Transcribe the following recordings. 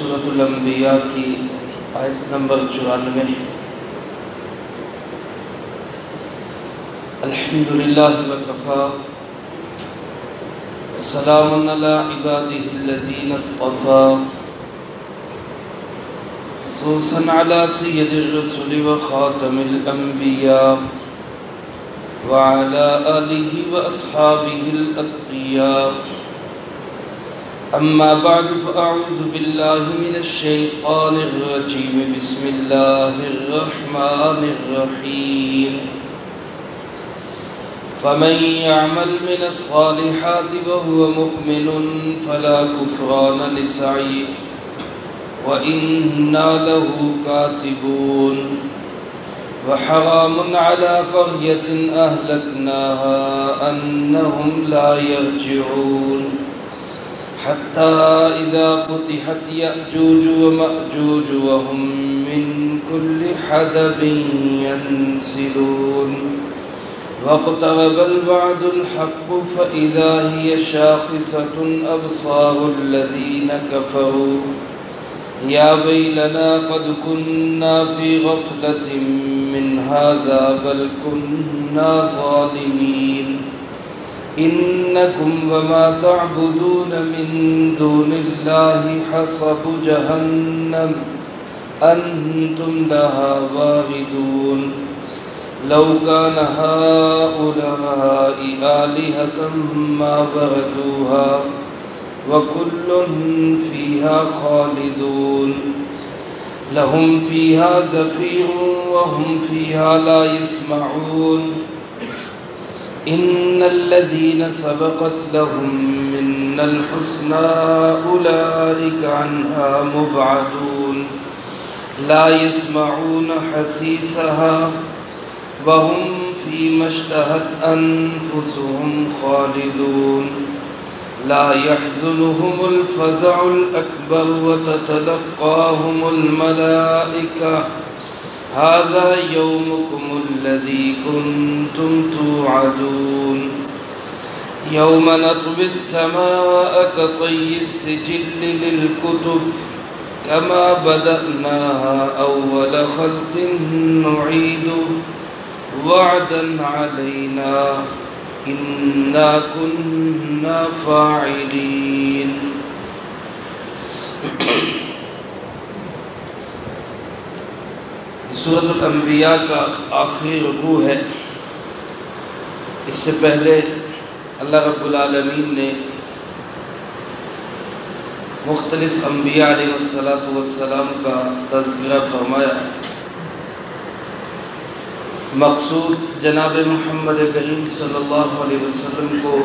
سورۃ الانبیاء کی آیت نمبر 94۔ الحمدللہ وکفیٰ سلام علی عبادہ الذین اصطفیٰ خصوصاً علی سید الرسل وخاتم الانبیاء وعلى آلہ واصحابہ الاتقیاء۔ اما بعد فاعوذ باللہ من الشیطان الرجیم بسم اللہ الرحمن الرحیم۔ فمن يعمل من الصالحات وهو مؤمن فلا كفران لسعيه وإنا له كاتبون۔ وحرام على قرية أهلكناها أنهم لا يرجعون حتى إذا فتحت يأجوج ومأجوج وهم من كل حدب ينسلون واقترب الوعد الحق فإذا هي شاخصة أبصار الذين كفروا يا ويلنا قد كنا في غفلة من هذا بل كنا ظالمين إنكم وما تعبدون من دون الله حصب جهنم أنتم لها واردون لو كان هؤلاء آلهة ما وردوها وكل فيها خالدون لهم فيها زفير وهم فيها لا يسمعون إن الذين سبقت لهم منا الحسنى أولئك عنها مبعدون لا يسمعون حسيسها وهم فيما اشتهت أنفسهم خالدون لا يحزنهم الفزع الأكبر وتتلقاهم الملائكة هذا يومكم الذي كنتم توعدون يوم نطوي السماء كطي السجل للكتب كما بدأناها أول خلق نعيده وعدا علينا إنا كنا فاعلين۔ سورۃ الانبیاء کا آخری رکوع ہے۔ اس سے پہلے اللہ رب العالمین نے مختلف انبیاء علیہ السلام کا تذکرہ فرمایا ہے۔ مقصود جناب محمد کریم صلی اللہ علیہ وسلم کو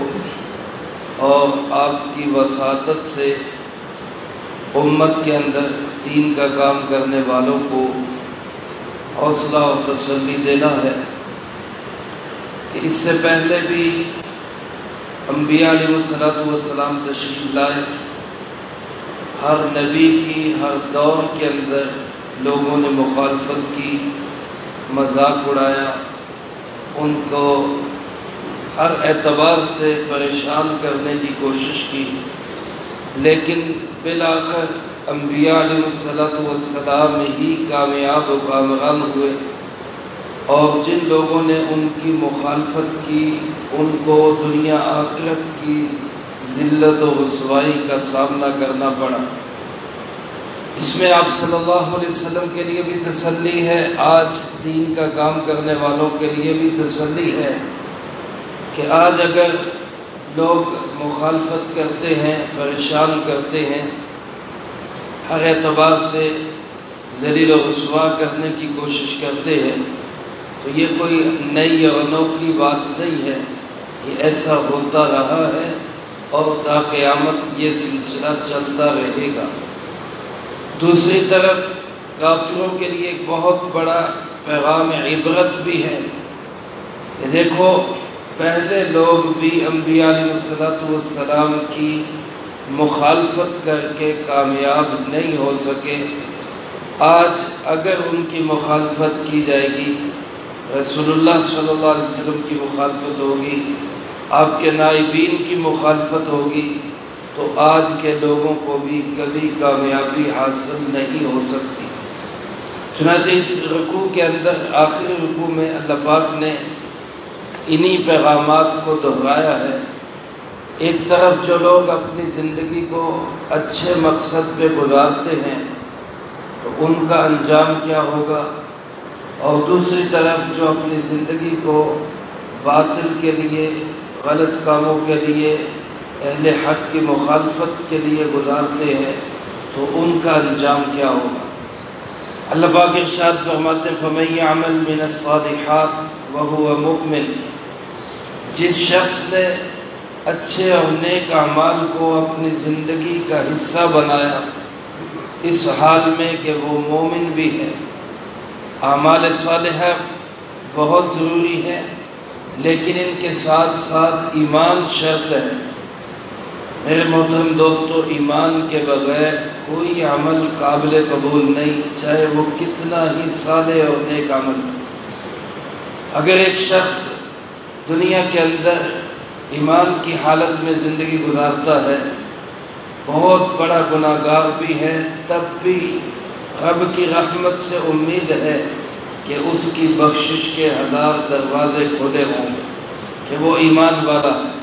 اور آپ کی وساطت سے امت کے اندر دین کا کام کرنے والوں کو حوصلہ اور تسلی دینا ہے کہ اس سے پہلے بھی انبیاء علیہ السلام تشریف لائے۔ ہر نبی کی ہر دور کے اندر لوگوں نے مخالفت کی، مذاق اڑایا، ان کو ہر اعتبار سے پریشان کرنے کی کوشش کی، لیکن بالآخر انبیاء علیہ السلام ہی کامیاب و کامران ہوئے، اور جن لوگوں نے ان کی مخالفت کی ان کو دنیا آخرت کی ذلت و رسوائی کا سامنا کرنا پڑا۔ اس میں آپ صلی اللہ علیہ وسلم کے لیے بھی تسلی ہے، آج دین کا کام کرنے والوں کے لیے بھی تسلی ہے کہ آج اگر لوگ مخالفت کرتے ہیں، پریشان کرتے ہیں، ہر اعتبار سے ذلیل و رسوا کرنے کی کوشش کرتے ہیں، تو یہ کوئی نئی اور انوکھی بات نہیں ہے، یہ ایسا ہوتا رہا ہے اور تا قیامت یہ سلسلہ چلتا رہے گا۔ دوسری طرف کافروں کے لیے ایک بہت بڑا پیغام عبرت بھی ہے کہ دیکھو، پہلے لوگ بھی انبیاء علیہ السلام کی مخالفت کر کے کامیاب نہیں ہو سکے، آج اگر ان کی مخالفت کی جائے گی، رسول اللہ صلی اللہ علیہ وسلم کی مخالفت ہوگی، آپ کے نائبین کی مخالفت ہوگی، تو آج کے لوگوں کو بھی کبھی کامیابی حاصل نہیں ہو سکتی۔ چنانچہ اس رکوع کے اندر آخری رکوع میں اللہ پاک نے انہی پیغامات کو دہرایا ہے۔ ایک طرف جو لوگ اپنی زندگی کو اچھے مقصد پہ گزارتے ہیں تو ان کا انجام کیا ہوگا، اور دوسری طرف جو اپنی زندگی کو باطل کے لیے، غلط کاموں کے لیے، اہل حق کی مخالفت کے لیے گزارتے ہیں تو ان کا انجام کیا ہوگا۔ اللہ پاک ارشاد فرماتے ہیں فَمَن يَعْمَلْ مِنَ الصَّالِحَاتِ وَهُوَ مُؤْمِنٌ، جس شخص نے اچھے اور نیک اعمال کو اپنی زندگی کا حصہ بنایا اس حال میں کہ وہ مومن بھی ہے۔ اعمال صالحہ بہت ضروری ہیں، لیکن ان کے ساتھ ساتھ ایمان شرط ہے۔ میرے محترم دوستو، ایمان کے بغیر کوئی عمل قابل قبول نہیں، چاہے وہ کتنا ہی صالح اور نیک عمل۔ اگر ایک شخص دنیا کے اندر ایمان کی حالت میں زندگی گزارتا ہے، بہت بڑا گناہ گار بھی ہے، تب بھی رب کی رحمت سے امید ہے کہ اس کی بخشش کے 1000 دروازے کھلے ہوں گے کہ وہ ایمان والا ہے۔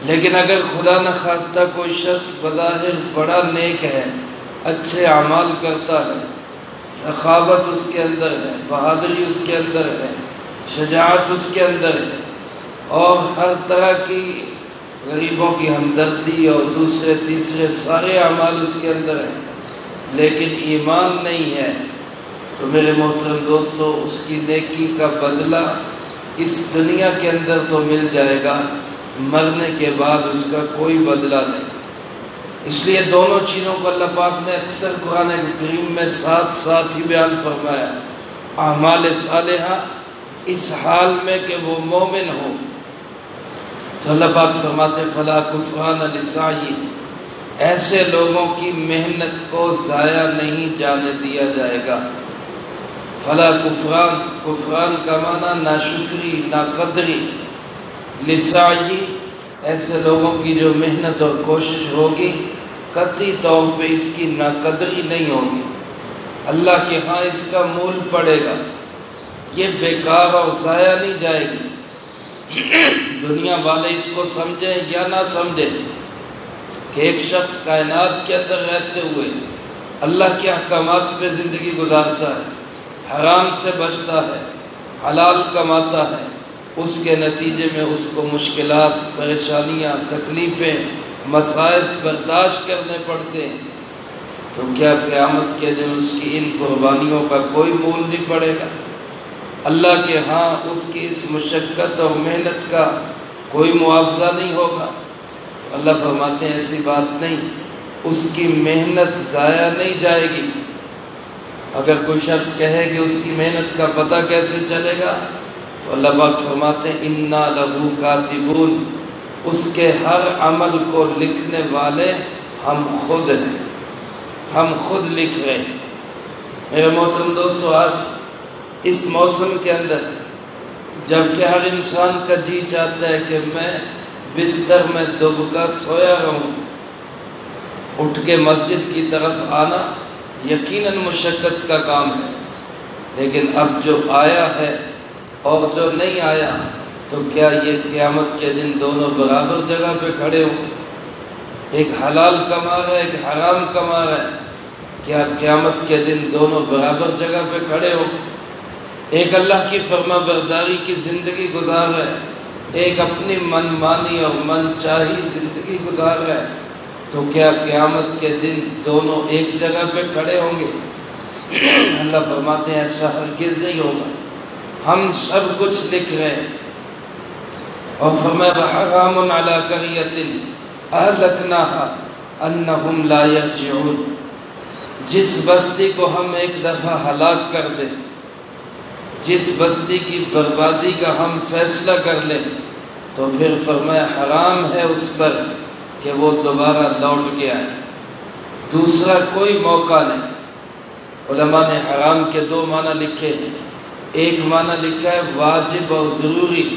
لیکن اگر خدا نخواستہ کوئی شخص بظاہر بڑا نیک ہے، اچھے اعمال کرتا ہے، سخاوت اس کے اندر ہے، بہادری اس کے اندر ہے، شجاعت اس کے اندر ہے، اور ہر طرح کی غریبوں کی ہمدردی اور دوسرے تیسرے سارے اعمال اس کے اندر ہیں، لیکن ایمان نہیں ہے، تو میرے محترم دوستو، اس کی نیکی کا بدلہ اس دنیا کے اندر تو مل جائے گا، مرنے کے بعد اس کا کوئی بدلہ نہیں۔ اس لیے دونوں چیزوں کو اللہ پاک نے اکثر قرآن کریم میں ساتھ ساتھ ہی بیان فرمایا۔ اعمال صالحہ اس حال میں کہ وہ مومن ہو، تو اللہ پاک فرماتے فلا کفران لسعی، ایسے لوگوں کی محنت کو ضائع نہیں جانے دیا جائے گا۔ فلا کفران، کفران کا معنی ناشکری، ناقدری، لسعی، ایسے لوگوں کی جو محنت اور کوشش ہوگی قطعی طور پہ اس کی ناقدری نہیں ہوگی، اللہ کے ہاں اس کا مول پڑے گا، یہ بیکار اور ضائع نہیں جائے گی۔ دنیا والے اس کو سمجھیں یا نہ سمجھیں کہ ایک شخص کائنات کے اندر رہتے ہوئے اللہ کے احکامات پہ زندگی گزارتا ہے، حرام سے بچتا ہے، حلال کماتا ہے، اس کے نتیجے میں اس کو مشکلات، پریشانیاں، تکلیفیں، مصائب برداشت کرنے پڑتے ہیں، تو کیا قیامت کے دن اس کی ان قربانیوں کا کوئی مول نہیں پڑے گا؟ اللہ کے ہاں اس کی اس مشقت اور محنت کا کوئی معاوضہ نہیں ہوگا؟ اللہ فرماتے ہیں ایسی بات نہیں، اس کی محنت ضائع نہیں جائے گی۔ اگر کوئی شخص کہے کہ اس کی محنت کا پتہ کیسے چلے گا، تو اللہ پاک فرماتے ہیں اِنَّا لَهُ كَاتِبُونَ، اس کے ہر عمل کو لکھنے والے ہم خود ہیں، ہم خود لکھ رہے ہیں۔ میرے محترم دوستو، آج اس موسم کے اندر جب کہ ہر انسان کا جی چاہتا ہے کہ میں بستر میں دب کا سویا رہوں، اٹھ کے مسجد کی طرف آنا یقیناً مشقت کا کام ہے، لیکن اب جو آیا ہے اور جو نہیں آیا، تو کیا یہ قیامت کے دن دونوں برابر جگہ پہ کھڑے ہوں گے؟ ایک حلال کما رہا ہے، ایک حرام کما رہا ہے، کیا قیامت کے دن دونوں برابر جگہ پہ کھڑے ہوں گے؟ ایک اللہ کی فرما برداری کی زندگی گزار رہا ہے، ایک اپنی من مانی اور من چاہی زندگی گزار رہا ہے، تو کیا قیامت کے دن دونوں ایک جگہ پہ کھڑے ہوں گے؟ اللہ فرماتے ہیں ایسا ہرگز نہیں ہوگا، ہم سب کچھ لکھ رہے ہیں۔ اور فرمایا وَحَرَامٌ عَلَىٰ قَرْيَةٍ أَهْلَكْنَاهَا أَنَّهُمْ لَا يَرْجِعُونَ، جس بستی کو ہم ایک دفعہ ہلاک کر دیں، جس بستی کی بربادی کا ہم فیصلہ کر لیں، تو پھر فرمایا حرام ہے اس پر کہ وہ دوبارہ لوٹ کے آئے، دوسرا کوئی موقع نہیں۔ علماء نے حرام کے 2 معنی لکھے ہیں، ایک معنی لکھا ہے واجب اور ضروری،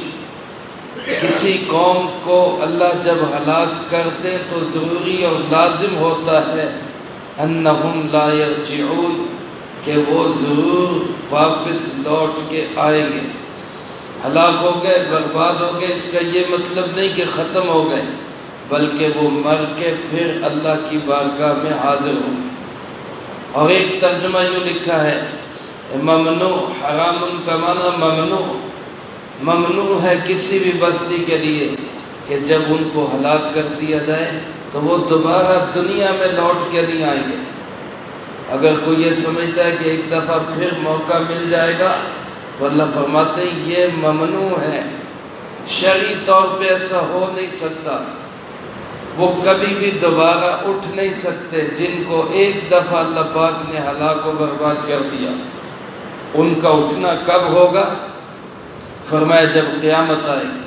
کسی قوم کو اللہ جب ہلاک کر دیں تو ضروری اور لازم ہوتا ہے انہم لا یرجعون، کہ وہ ضرور واپس لوٹ کے آئیں گے۔ ہلاک ہو گئے، برباد ہو گئے، اس کا یہ مطلب نہیں کہ ختم ہو گئے، بلکہ وہ مر کے پھر اللہ کی بارگاہ میں حاضر ہوں گے۔ اور ایک ترجمہ یوں لکھا ہے ممنوع، حرام کا معنی ممنوع، ممنوع ہے کسی بھی بستی کے لیے کہ جب ان کو ہلاک کر دیا جائے تو وہ دوبارہ دنیا میں لوٹ کے نہیں آئیں گے۔ اگر کوئی یہ سمجھتا ہے کہ ایک دفعہ پھر موقع مل جائے گا تو اللہ فرماتے ہیں یہ ممنوع ہے، شرعی طور پہ ایسا ہو نہیں سکتا، وہ کبھی بھی دوبارہ اٹھ نہیں سکتے۔ جن کو ایک دفعہ اللہ پاک نے ہلاک و برباد کر دیا، ان کا اٹھنا کب ہوگا؟ فرمایا جب قیامت آئے گی،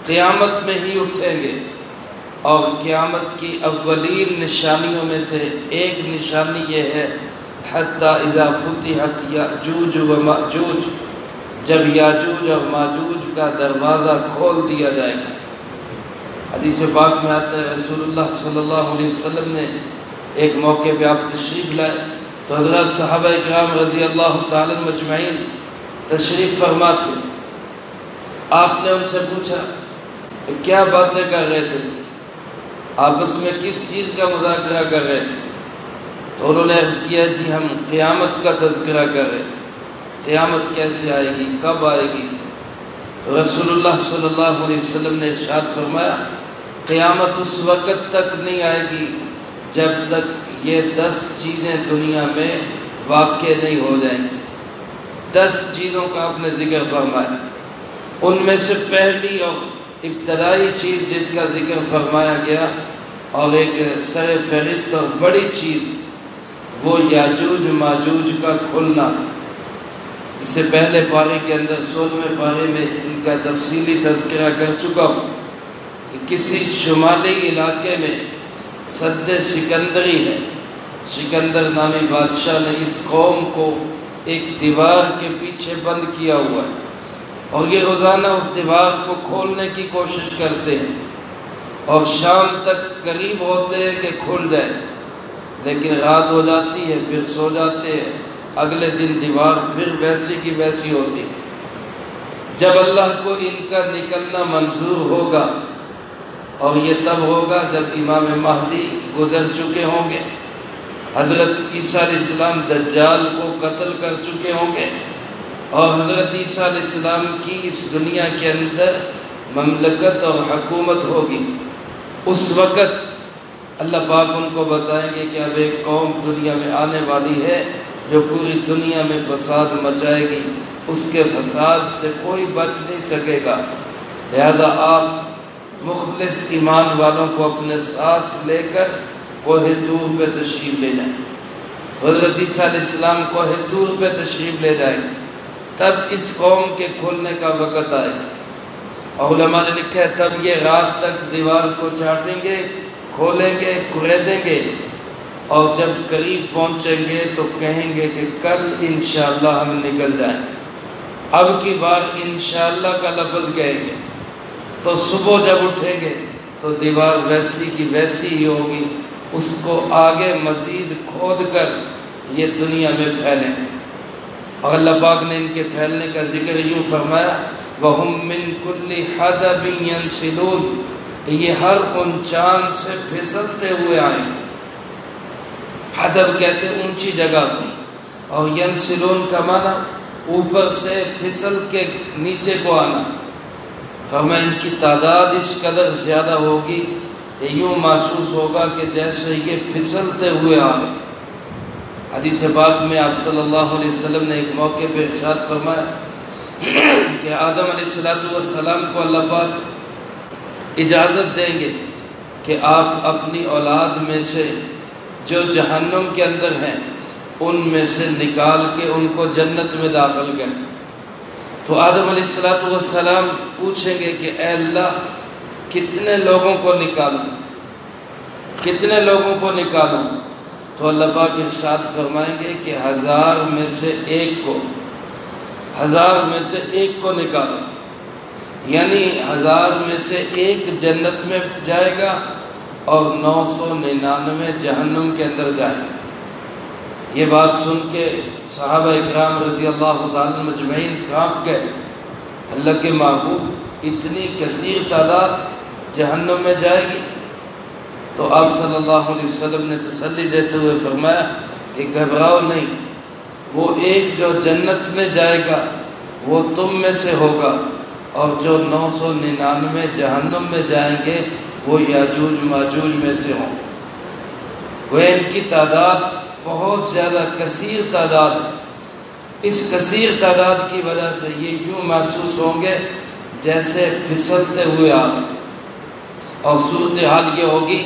قیامت میں ہی اٹھیں گے۔ اور قیامت کی اولین نشانیوں میں سے ایک نشانی یہ ہے حتی اذا فتحت یاجوج و ماجوج، جب یاجوج اور ماجوج کا دروازہ کھول دیا جائے گا۔ حدیث پاک میں آتا ہے رسول اللہ صلی اللہ علیہ وسلم نے ایک موقع پہ آپ تشریف لائے تو حضرات صحابہ اکرام رضی اللہ تعالی مجمعین تشریف فرما تھے۔ آپ نے ان سے پوچھا کہ کیا باتیں کر رہے تھے، آپس میں کس چیز کا مذاکرہ کر رہے تھے؟ تو انہوں نے عرض کیا جی ہم قیامت کا تذکرہ کر رہے تھے، قیامت کیسے آئے گی، کب آئے گی؟ تو رسول اللہ صلی اللہ علیہ وسلم نے ارشاد فرمایا قیامت اس وقت تک نہیں آئے گی جب تک یہ 10 چیزیں دنیا میں واقع نہیں ہو جائیں گی۔ 10 چیزوں کا آپ نے ذکر فرمایا، ان میں سے پہلی اور ابتدائی چیز جس کا ذکر فرمایا گیا اور ایک سر فہرست اور بڑی چیز وہ یاجوج ماجوج کا کھلنا۔ اس سے پہلے پارے کے اندر 16ویں پارے میں ان کا تفصیلی تذکرہ کر چکا ہوں کہ کسی شمالی علاقے میں سد سکندری ہے، سکندر نامی بادشاہ نے اس قوم کو ایک دیوار کے پیچھے بند کیا ہوا ہے اور یہ روزانہ اس دیوار کو کھولنے کی کوشش کرتے ہیں اور شام تک قریب ہوتے ہیں کہ کھل جائے، لیکن رات ہو جاتی ہے پھر سو جاتے ہیں، اگلے دن دیوار پھر ویسی کی ویسی ہوتی ہے۔ جب اللہ کو ان کا نکلنا منظور ہوگا، اور یہ تب ہوگا جب امام مہدی گزر چکے ہوں گے، حضرت عیسیٰ علیہ السلام دجال کو قتل کر چکے ہوں گے اور حضرت عیسیٰ علیہ السلام کی اس دنیا کے اندر مملکت اور حکومت ہوگی، اس وقت اللہ پاک ان کو بتائیں گے کہ اب ایک قوم دنیا میں آنے والی ہے جو پوری دنیا میں فساد مچائے گی، اس کے فساد سے کوئی بچ نہیں سکے گا، لہذا آپ مخلص ایمان والوں کو اپنے ساتھ لے کر کوہ طور پہ تشریف لے جائیں۔ تو حضرت عیسیٰ علیہ السلام کوہ طور پہ تشریف لے جائیں گے، تب اس قوم کے کھلنے کا وقت آئے گا۔ اور علماء نے لکھا ہے تب یہ رات تک دیوار کو چاٹیں گے، کھولیں گے، کریدیں گے، اور جب قریب پہنچیں گے تو کہیں گے کہ کل انشاءاللہ ہم نکل جائیں گے، اب کی بار انشاءاللہ کا لفظ کہیں گے، تو صبح جب اٹھیں گے تو دیوار ویسی کی ویسی ہی ہوگی، اس کو آگے مزید کھود کر یہ دنیا میں پھیلیں گے۔ اور اللہ پاک نے ان کے پھیلنے کا ذکر یوں فرمایا وَهُم مِّن كُلِّ حَدَبٍ يَنْسِلُونَ، یہ ہر ان چاند سے پھسلتے ہوئے آئیں گے۔ حدب کہتے ہیں اونچی جگہ کو، اور ینسلون کا معنی اوپر سے پھسل کے نیچے کو آنا۔ فرمایا ان کی تعداد اس قدر زیادہ ہوگی کہ یوں محسوس ہوگا کہ جیسے یہ پھسلتے ہوئے آ گئے۔ حدیث پاک میں آپ صلی اللہ علیہ وسلم نے ایک موقع پہ ارشاد فرمایا کہ آدم علیہ السلام کو اللہ پاک اجازت دیں گے کہ آپ اپنی اولاد میں سے جو جہنم کے اندر ہیں ان میں سے نکال کے ان کو جنت میں داخل کریں۔ تو آدم علیہ السلام پوچھیں گے کہ اے اللہ کتنے لوگوں کو نکالوں، کتنے لوگوں کو نکالوں؟ تو اللہ پاک ارشاد فرمائیں گے کہ 1000 میں سے ایک کو، 1000 میں سے ایک کو نکالو۔ یعنی 1000 میں سے ایک جنت میں جائے گا اور 999 جہنم کے اندر جائیں گے۔ یہ بات سن کے صحابہ اکرام رضی اللہ تعالیٰ مجمعین کانپ گئے، اللہ کے محبوب اتنی کثیر تعداد جہنم میں جائے گی؟ تو آپ صلی اللہ علیہ وسلم نے تسلی دیتے ہوئے فرمایا کہ گھبراؤ نہیں، وہ ایک جو جنت میں جائے گا وہ تم میں سے ہوگا، اور جو 999 جہنم میں جائیں گے وہ یاجوج ماجوج میں سے ہوں گے۔ وہ ان کی تعداد بہت زیادہ کثیر تعداد ہے۔ اس کثیر تعداد کی وجہ سے یہ یوں محسوس ہوں گے جیسے پھسلتے ہوئے آ گئے، اور صورتحال یہ ہوگی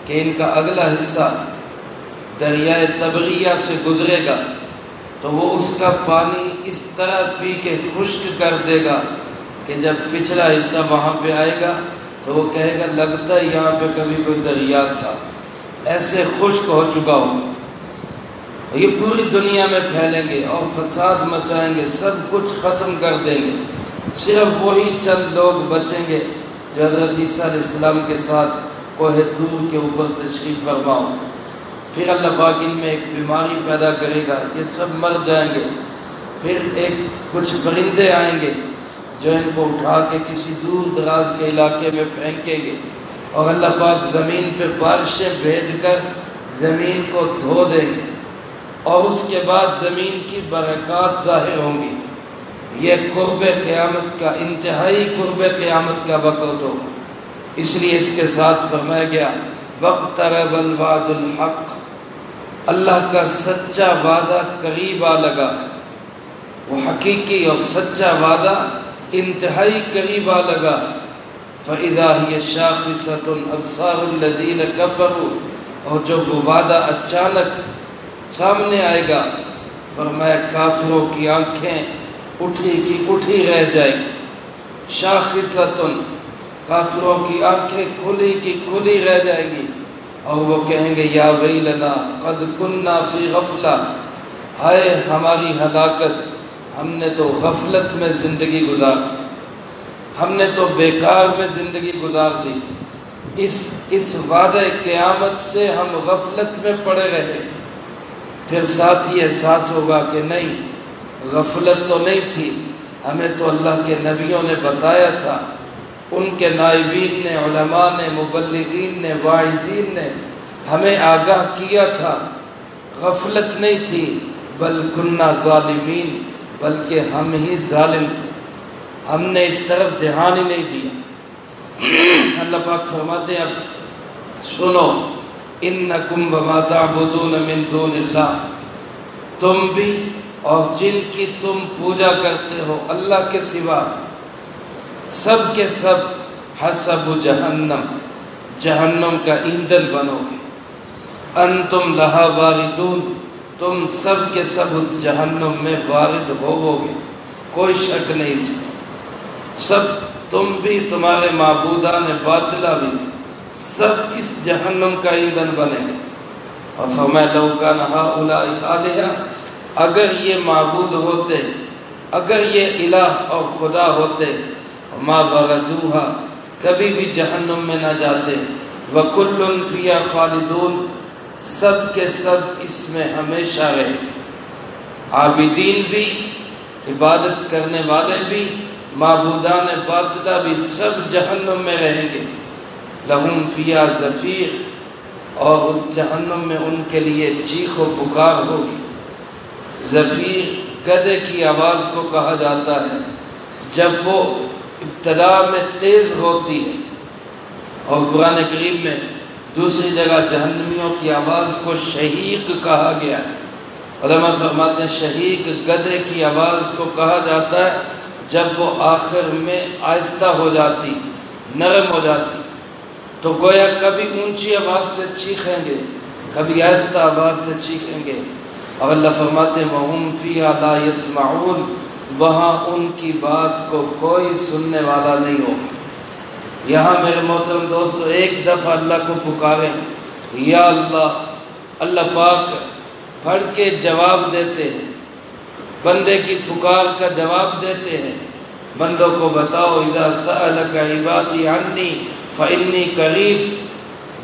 کہ ان کا اگلا حصہ دریائے تبریہ سے گزرے گا تو وہ اس کا پانی اس طرح پی کے خشک کر دے گا کہ جب پچھلا حصہ وہاں پہ آئے گا تو وہ کہے گا لگتا ہے یہاں پہ کبھی کوئی دریا تھا، ایسے خشک ہو چکا ہوگا۔ یہ پوری دنیا میں پھیلیں گے اور فساد مچائیں گے، سب کچھ ختم کر دیں گے، صرف وہی چند لوگ بچیں گے جو حضرت عیسیٰ علیہ السلام کے ساتھ کوہ طور کے اوپر تشریف فرما ہو۔ پھر اللہ پاک ان میں ایک بیماری پیدا کرے گا، یہ سب مر جائیں گے۔ پھر کچھ پرندے آئیں گے جو ان کو اٹھا کے کسی دور دراز کے علاقے میں پھینکیں گے، اور اللہ پاک زمین پہ بارشیں بھیج کر زمین کو دھو دیں گے، اور اس کے بعد زمین کی برکات ظاہر ہوں گی۔ یہ قرب قیامت کا، انتہائی قرب قیامت کا وقت ہوگا۔ اس لیے اس کے ساتھ فرمایا گیا وَاقْتَرَبَ الْوَعْدُ الْحَقُّ، اللہ کا سچا وعدہ قریب آ لگا ہے۔ وہ حقیقی اور سچا وعدہ انتہائی قریب آ لگا ہے۔ فَإِذَا هِيَ شَاخِصَةٌ أَبْصَارُ الَّذِينَ كَفَرُوا، اور جب وہ وعدہ اچانک سامنے آئے گا، فرمایا کافروں کی آنکھیں اٹھی کی اٹھی رہ جائے گی۔ شاخصۃ، کافروں کی آنکھیں کھلی کی کھلی رہ جائیں گی، اور وہ کہیں گے یا ویلنا قد کننا فی غفلہ، ہائے ہماری ہلاکت، ہم نے تو غفلت میں زندگی گزار دی، ہم نے تو بیکار میں زندگی گزار دی، اس وعدہ قیامت سے ہم غفلت میں پڑے رہے۔ پھر ساتھ ہی احساس ہوگا کہ نہیں، غفلت تو نہیں تھی، ہمیں تو اللہ کے نبیوں نے بتایا تھا، ان کے نائبین نے، علماء نے، مبلغین نے، واعظین نے ہمیں آگاہ کیا تھا، غفلت نہیں تھی، بل کننا ظالمین، بلکہ ہم ہی ظالم تھے، ہم نے اس طرف دھیان ہی نہیں دیا۔ اللہ پاک فرماتے ہیں اب سنو، انکم وما تعبدون من دون اللہ، تم بھی اور جن کی تم پوجا کرتے ہو اللہ کے سوا، سب کے سب حسب جہنم، جہنم کا ایندھن بنو گے۔ انتم لہا واردون، تم سب کے سب اس جہنم میں وارد ہوو گے، کوئی شک نہیں اس میں۔ سب تم بھی، تمہارے معبودان باطلہ بھی، سب اس جہنم کا ایندھن بنیں گے۔ اور فرمایا لو کان ہؤلاء آلہہ، اگر یہ معبود ہوتے، اگر یہ الہ اور خدا ہوتے، ما وردوہا، کبھی بھی جہنم میں نہ جاتے، وکل فیہا خالدون، سب کے سب اس میں ہمیشہ رہیں گے۔ عابدین بھی، عبادت کرنے والے بھی، معبودان باطلہ بھی، سب جہنم میں رہیں گے۔ لہم فیہا زفیر، اور اس جہنم میں ان کے لیے چیخ و پکار ہوگی۔ زفیر گدے کی آواز کو کہا جاتا ہے جب وہ ابتدا میں تیز ہوتی ہے، اور قرآن کریم میں دوسری جگہ جہنمیوں کی آواز کو شہیق کہا گیا ہے۔ علماء فرماتے ہیں شہیق گدے کی آواز کو کہا جاتا ہے جب وہ آخر میں آہستہ ہو جاتی، نرم ہو جاتی، تو گویا کبھی اونچی آواز سے چیخیں گے، کبھی آہستہ آواز سے چیخیں گے، اور اللہ فرماتے ہیں وَهُمْ فِيهَا لَا يَسْمَعُونَ، وہاں ان کی بات کو کوئی سننے والا نہیں ہوگا۔ یہاں میرے محترم دوستو ایک دفعہ اللہ کو پکاریں یا اللہ، اللہ پاک پڑھ کے جواب دیتے ہیں، بندے کی پکار کا جواب دیتے ہیں، بندوں کو بتاؤ اذا سألک عبادی عنی فإنی قریب،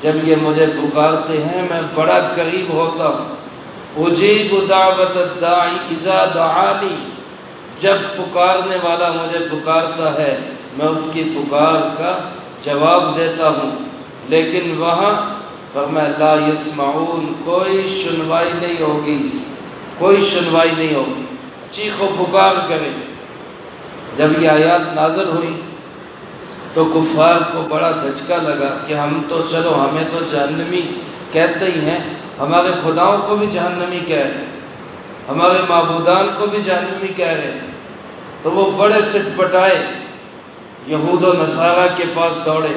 جب یہ مجھے پکارتے ہیں میں بڑا قریب ہوتا ہوں۔ اجیب دعوت الداعی اذا دعانی، جب پکارنے والا مجھے پکارتا ہے میں اس کی پکار کا جواب دیتا ہوں۔ لیکن وہاں فرمایا لا یسمعون، کوئی سنوائی نہیں ہوگی، کوئی سنوائی نہیں ہوگی، چیخ و پکار کریں گے۔ جب یہ آیات نازل ہوئی تو کفار کو بڑا دھچکا لگا کہ ہم تو چلو ہمیں تو جہنمی کہتے ہی ہیں، ہمارے خداؤں کو بھی جہنمی کہہ رہے ہیں، ہمارے معبودان کو بھی جہنمی کہہ رہے ہیں۔ تو وہ بڑے سٹ پٹائے، یہود و نصارہ کے پاس دوڑے،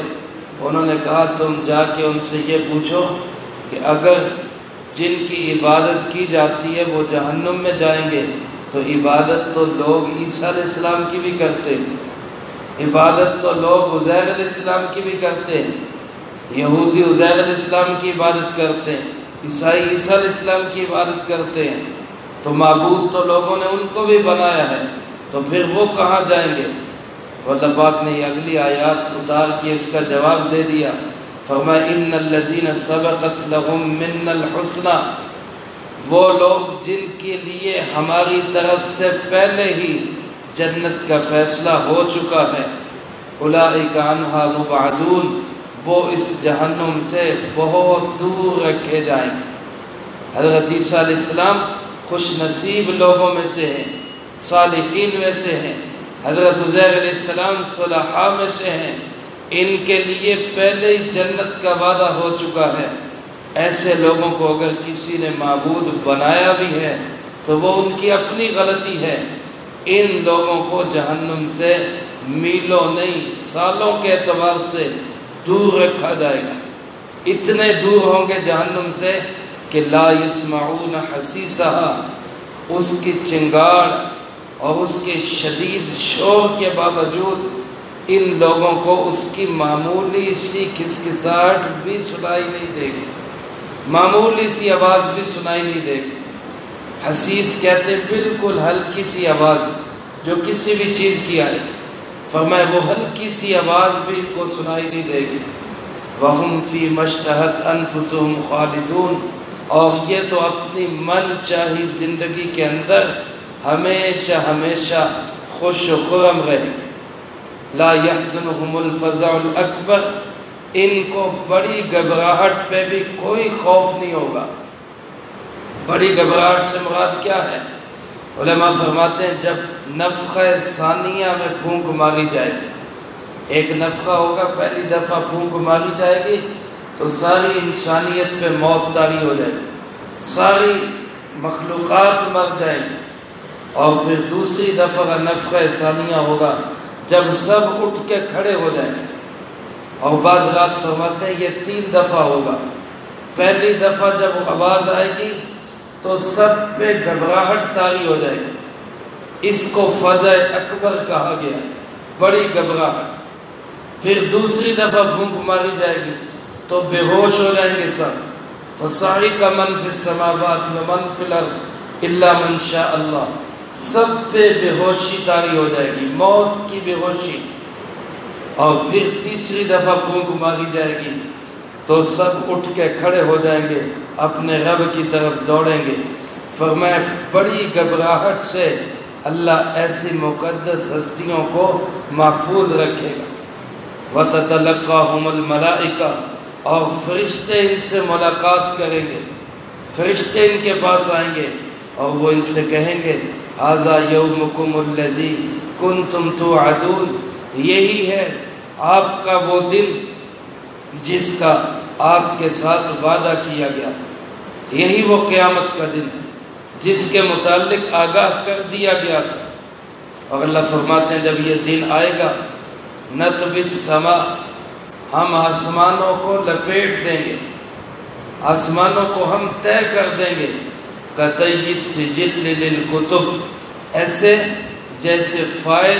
انہوں نے کہا تم جا کے ان سے یہ پوچھو کہ اگر جن کی عبادت کی جاتی ہے وہ جہنم میں جائیں گے تو عبادت تو لوگ عیسیٰ علیہ السلام کی بھی کرتے ہیں، عبادت تو لوگ عزیر علیہ السلام کی بھی کرتے ہیں، یہودی عزیر علیہ السلام کی عبادت کرتے ہیں، عیسائی عیسیٰ علیہ السلام کی عبادت کرتے ہیں، تو معبود تو لوگوں نے ان کو بھی بنایا ہے، تو پھر وہ کہاں جائیں گے؟ تو اللہ پاک نے یہ اگلی آیات اتار کے اس کا جواب دے دیا، فرمایا ان الذین سبقت لهم منا الحسنى، وہ لوگ جن کے لیے ہماری طرف سے پہلے ہی جنت کا فیصلہ ہو چکا ہے، اولئک عنہا مبعدون، وہ اس جہنم سے بہت دور رکھے جائیں گے۔ حضرت عیسیٰ علیہ السلام خوش نصیب لوگوں میں سے ہیں، صالحین میں سے ہیں، حضرت عزیر علیہ السلام صلحاء میں سے ہیں، ان کے لیے پہلے ہی جنت کا وعدہ ہو چکا ہے۔ ایسے لوگوں کو اگر کسی نے معبود بنایا بھی ہے تو وہ ان کی اپنی غلطی ہے، ان لوگوں کو جہنم سے میلوں نہیں سالوں کے اعتبار سے دور رکھا جائے گا، اتنے دور ہوں گے جہنم سے کہ لا یسمعون حسیسہا، اس کی چنگاڑ اور اس کے شدید شور کے باوجود ان لوگوں کو اس کی معمولی سی کھسکھساہٹ بھی سنائی نہیں دے گی، معمولی سی آواز بھی سنائی نہیں دے گی۔ حسیس کہتے بالکل ہلکی سی آواز جو کسی بھی چیز کی آئے، فرمایا وہ ہلکی سی آواز بھی ان کو سنائی نہیں دے گی۔ وَهُمْ فِي مَشْتَهَتْ أَنفُسُهُمْ خَالِدُونَ، اور یہ تو اپنی من چاہی زندگی کے اندر ہمیشہ ہمیشہ خوش و خرم رہیں گے۔ لا يحزنهم الفزع الاکبر، ان کو بڑی گھبراہٹ پہ بھی کوئی خوف نہیں ہوگا۔ بڑی گھبراہٹ سے مراد کیا ہے؟ علماء فرماتے ہیں جب نفخہ ثانیہ میں پھونک ماری جائے گی، ایک نفخہ ہوگا، پہلی دفعہ پھونک ماری جائے گی تو ساری انسانیت پہ موت طاری ہو جائے گی، ساری مخلوقات مر جائیں گی، اور پھر دوسری دفعہ نفخہ ثانیہ ہوگا جب سب اٹھ کے کھڑے ہو جائیں گے، اور بعض رات فرماتے ہیں یہ 3 دفعہ ہوگا۔ پہلی دفعہ جب آواز آئے گی تو سب پہ گھبراہٹ طاری ہو جائے گی، اس کو فزع اکبر کہا گیا ہے، بڑی گھبراہٹ۔ پھر دوسری دفعہ پھونک ماری جائے گی تو بے ہوش ہو جائیں گے سب، فصعق من فی السماوات ومن فی الارض الا من شاء اللہ، سب پہ بے ہوشی طاری ہو جائے گی، موت کی بے ہوشی۔ اور پھر تیسری دفعہ پھونک ماری جائے گی تو سب اٹھ کے کھڑے ہو جائیں گے، اپنے رب کی طرف دوڑیں گے۔ فرمایا بڑی گھبراہٹ سے اللہ ایسی مقدس ہستیوں کو محفوظ رکھے گا۔ وَتَتَلَقَّاهُمُ الْمَلَائِكَةُ، اور فرشتے ان سے ملاقات کریں گے، فرشتے ان کے پاس آئیں گے اور وہ ان سے کہیں گے ھذا یومکم الذی کنتم توعدون، یہی ہے آپ کا وہ دن جس کا آپ کے ساتھ وعدہ کیا گیا تھا، یہی وہ قیامت کا دن ہے جس کے متعلق آگاہ کر دیا گیا تھا۔ اور اللہ فرماتے ہیں جب یہ دن آئے گا نطوی السماء، ہم آسمانوں کو لپیٹ دیں گے، آسمانوں کو ہم طے کر دیں گے، کطی السجل للکتب، ایسے جیسے فائل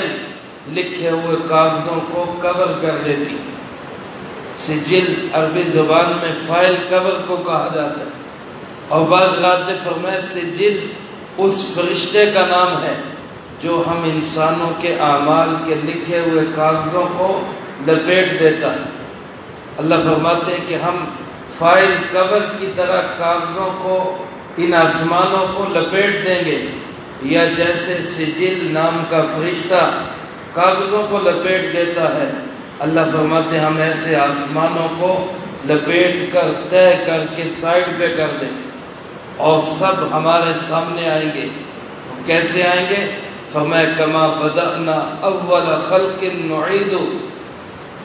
لکھے ہوئے کاغذوں کو کور کر دیتی۔ سجل عربی زبان میں فائل کور کو کہا جاتا ہے، اور بعض رات نے فرمایا سجل اس فرشتے کا نام ہے جو ہم انسانوں کے اعمال کے لکھے ہوئے کاغذوں کو لپیٹ دیتا ہے۔ اللہ فرماتے ہیں کہ ہم فائل کور کی طرح کاغذوں کو، ان آسمانوں کو لپیٹ دیں گے، یا جیسے سجل نام کا فرشتہ کاغذوں کو لپیٹ دیتا ہے، اللہ فرماتے ہیں ہم ایسے آسمانوں کو لپیٹ کر طے کر کے سائڈ پہ کر دیں گے اور سب ہمارے سامنے آئیں گے۔ کیسے آئیں گے؟ فرمایا کما بدأنا اول خلق نعید،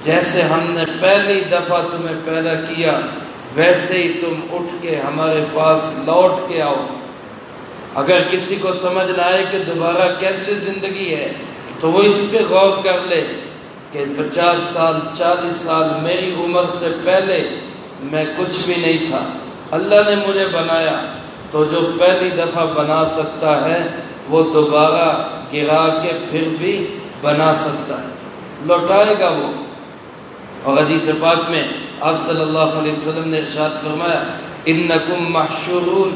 جیسے ہم نے پہلی دفعہ تمہیں پیدا کیا ویسے ہی تم اٹھ کے ہمارے پاس لوٹ کے آؤ۔ اگر کسی کو سمجھ نہ آئے کہ دوبارہ کیسے زندگی ہے تو وہ اس پہ غور کر لے کہ 50 سال 40 سال میری عمر سے پہلے میں کچھ بھی نہیں تھا، اللہ نے مجھے بنایا، تو جو پہلی دفعہ بنا سکتا ہے وہ دوبارہ گرا کے پھر بھی بنا سکتا ہے، لوٹائے گا وہ۔ اور حدیث پاک میں آپ صلی اللہ علیہ وسلم نے ارشاد فرمایا انکم محشورون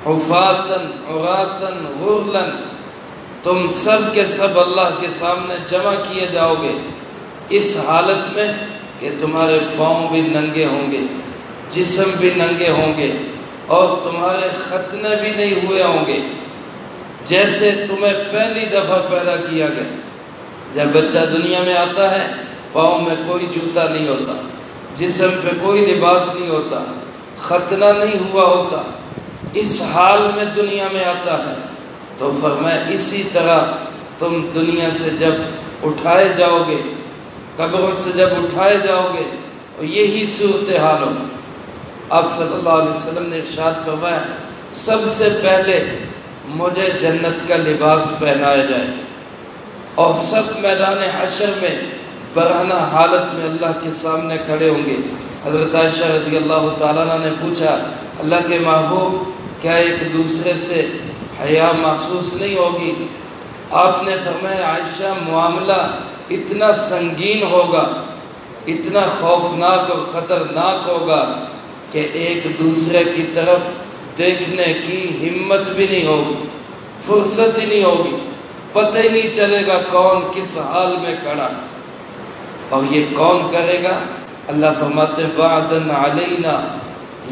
حفاتا عراتا غرلا، تم سب کے سب اللہ کے سامنے جمع کیے جاؤ گے اس حالت میں کہ تمہارے پاؤں بھی ننگے ہوں گے، جسم بھی ننگے ہوں گے، اور تمہارے ختنے بھی نہیں ہوئے ہوں گے، جیسے تمہیں پہلی دفعہ پیدا کیا گیا۔ جب بچہ دنیا میں آتا ہے پاؤں میں کوئی جوتا نہیں ہوتا، جسم پہ کوئی لباس نہیں ہوتا، ختنہ نہیں ہوا ہوتا، اس حال میں دنیا میں آتا ہے، تو فرمایا اسی طرح تم دنیا سے جب اٹھائے جاؤ گے، قبروں سے جب اٹھائے جاؤ گے، اور یہی صورتحال ہوگی۔ آپ صلی اللہ علیہ وسلم نے ارشاد فرمایا سب سے پہلے مجھے جنت کا لباس پہنایا جائے گا، اور سب میدان حشر میں برہنہ حالت میں اللہ کے سامنے کھڑے ہوں گے۔ حضرت عائشہ رضی اللہ تعالیٰ عنہ نے پوچھا اللہ کے محبوب کیا ایک دوسرے سے حیا محسوس نہیں ہوگی؟ آپ نے فرمایا عائشہ معاملہ اتنا سنگین ہوگا، اتنا خوفناک اور خطرناک ہوگا کہ ایک دوسرے کی طرف دیکھنے کی ہمت بھی نہیں ہوگی، فرصت ہی نہیں ہوگی، پتہ ہی نہیں چلے گا کون کس حال میں کھڑا۔ اور یہ کون کرے گا؟ اللہ فرماتے وعدن علینا،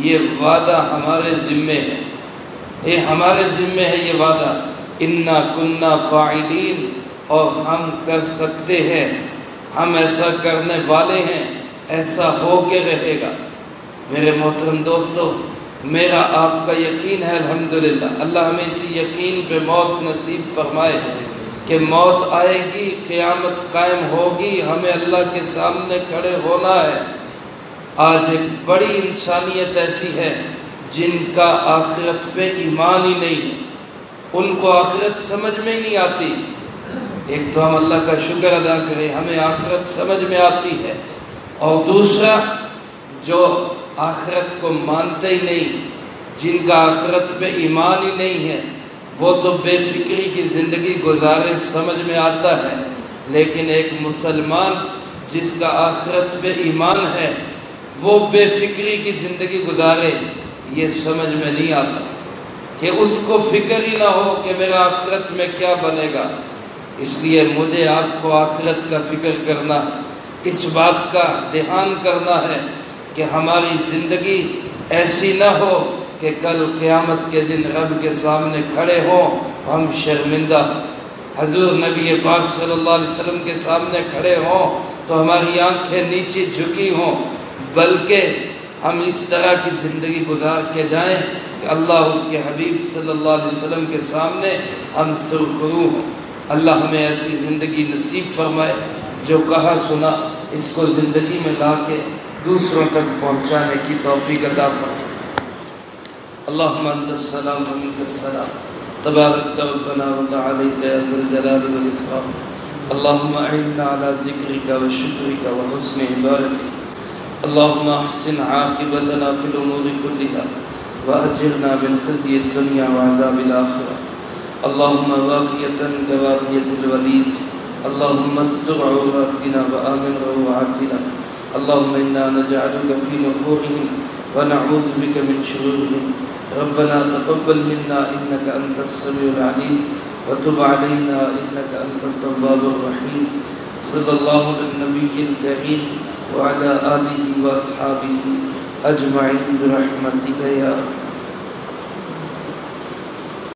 یہ وعدہ ہمارے ذمے ہے، یہ ہمارے ذمے ہے یہ وعدہ، انا کننا فاعلین، اور ہم کر سکتے ہیں، ہم ایسا کرنے والے ہیں، ایسا ہو کے رہے گا۔ میرے محترم دوستو، میرا آپ کا یقین ہے الحمدللہ، اللہ ہمیں اسی یقین پہ موت نصیب فرمائے کہ موت آئے گی، قیامت قائم ہوگی، ہمیں اللہ کے سامنے کھڑے ہونا ہے۔ آج ایک بڑی انسانیت ایسی ہے جن کا آخرت پہ ایمان ہی نہیں ہے، ان کو آخرت سمجھ میں ہی نہیں آتی۔ ایک تو ہم اللہ کا شکر ادا کریں ہمیں آخرت سمجھ میں آتی ہے، اور دوسرا جو آخرت کو مانتے ہی نہیں، جن کا آخرت پہ ایمان ہی نہیں ہے، وہ تو بے فکری کی زندگی گزارے سمجھ میں آتا ہے، لیکن ایک مسلمان جس کا آخرت پہ ایمان ہے وہ بے فکری کی زندگی گزارے یہ سمجھ میں نہیں آتا کہ اس کو فکر ہی نہ ہو کہ میرا آخرت میں کیا بنے گا۔ اس لیے مجھے آپ کو آخرت کا فکر کرنا ہے، اس بات کا دھیان کرنا ہے کہ ہماری زندگی ایسی نہ ہو کہ کل قیامت کے دن رب کے سامنے کھڑے ہوں ہم شرمندہ ہوں، حضور نبی پاک صلی اللہ علیہ وسلم کے سامنے کھڑے ہوں تو ہماری آنکھیں نیچے جھکی ہوں، بلکہ ہم اس طرح کی زندگی گزار کے جائیں کہ اللہ اس کے حبیب صلی اللہ علیہ وسلم کے سامنے ہم سرخرو ہوں۔ اللہ ہمیں ایسی زندگی نصیب فرمائے جو کہا سنا اس کو زندگی میں لا کے دوسروں تک پہنچانے کی توفیق عطا فرمائے۔ اللہم انت السلام و منک السلام، تبارک ربنا و تعالیت یا ذا الجلال والاکرام۔ اللہم اعنا علی ذکرک و شکرک و حسن عبادتک، اللہم احسن عاقبتنا فی الامور کلها واجرنا من خزی الدنیا وعذاب الآخرہ۔ اللہم واقیتا کواقیت الولید، اللہم استر عوراتنا وآمن روعاتنا، اللہم انا نجعلک فی نحورہم ونعوذ بک من شرورہم، ربنا تقبل منا انك انت السميع العليم وتب علينا إنك أنت التواب الرحيم صلى الله على النبي الكريم وعلى آله وأصحابه أجمعين برحمتك يا